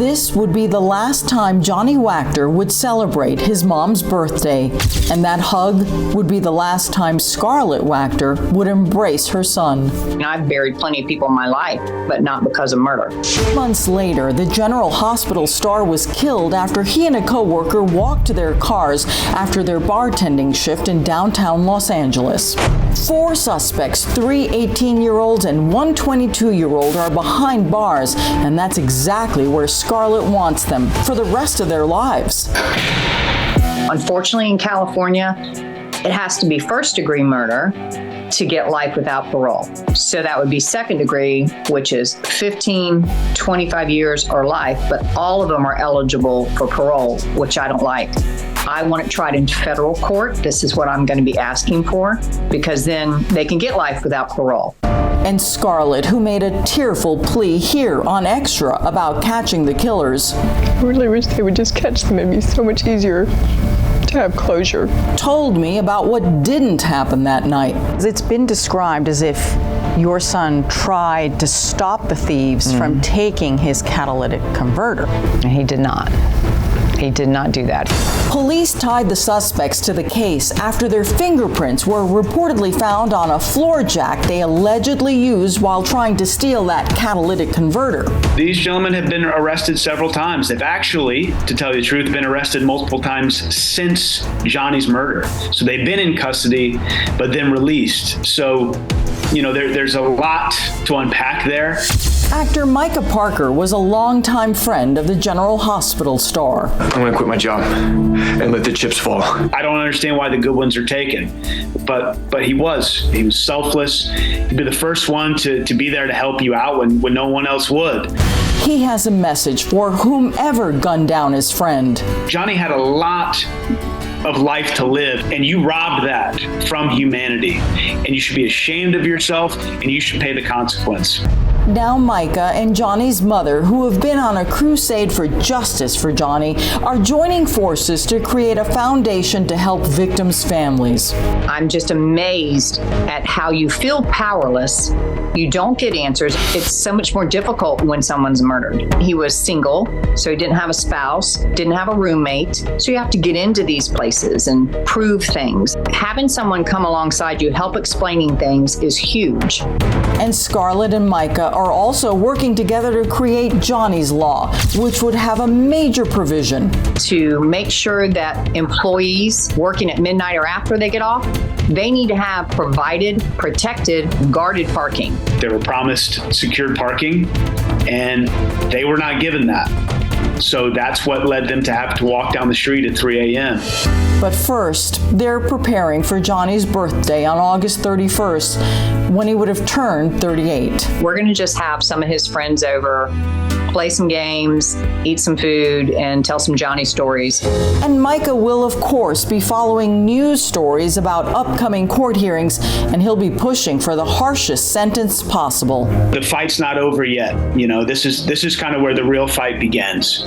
This would be the last time Johnny Wactor would celebrate his mom's birthday, and that hug would be the last time Scarlett Wactor would embrace her son. I've buried plenty of people in my life, but not because of murder. Months later, the General Hospital star was killed after he and a co-worker walked to their cars after their bartending shift in downtown Los Angeles. 4 suspects, 3 18-year-olds and 1 22-year-old are behind bars, and that's exactly where Scarlett wants them for the rest of their lives. Unfortunately, in California, it has to be first-degree murder to get life without parole. So that would be second degree, which is 15, 25 years or life, but all of them are eligible for parole, which I don't like. I want it tried in federal court. This is what I'm going to be asking for, because then they can get life without parole. And Scarlett, who made a tearful plea here on Extra about catching the killers. I really wish they would just catch them. It'd be so much easier to have closure. Told me about what didn't happen that night. It's been described as if your son tried to stop the thieves from taking his catalytic converter. He did not. He did not do that. Police tied the suspects to the case after their fingerprints were reportedly found on a floor jack they allegedly used while trying to steal that catalytic converter. These gentlemen have been arrested several times. They've actually, to tell you the truth, been arrested multiple times since Johnny's murder. So they've been in custody, but then released. So, you know, there's a lot to unpack there. Actor Micah Parker was a longtime friend of the General Hospital star. I'm gonna quit my job and let the chips fall. I don't understand why the good ones are taken, but he was selfless. He'd be the first one to be there to help you out when no one else would. He has a message for whomever gunned down his friend. Johnny had a lot of life to live, and you robbed that from humanity, and you should be ashamed of yourself, and you should pay the consequence. Now Micah and Johnny's mother, who have been on a crusade for justice for Johnny, are joining forces to create a foundation to help victims' families. I'm just amazed at how you feel powerless. You don't get answers. It's so much more difficult when someone's murdered. He was single, so he didn't have a spouse, didn't have a roommate. So you have to get into these places and prove things. Having someone come alongside you, help explaining things is huge. And Scarlett and Micah are also working together to create Johnny's Law, which would have a major provision to make sure that employees working at midnight or after they get off, they need to have provided, protected, guarded parking. They were promised secured parking, and they were not given that. So that's what led them to have to walk down the street at 3 a.m. But first, they're preparing for Johnny's birthday on August 31st, when he would have turned 38. We're going to just have some of his friends over, play some games, eat some food, and tell some Johnny stories. And Micah will, of course, be following news stories about upcoming court hearings, and he'll be pushing for the harshest sentence possible. The fight's not over yet. You know, this is kind of where the real fight begins.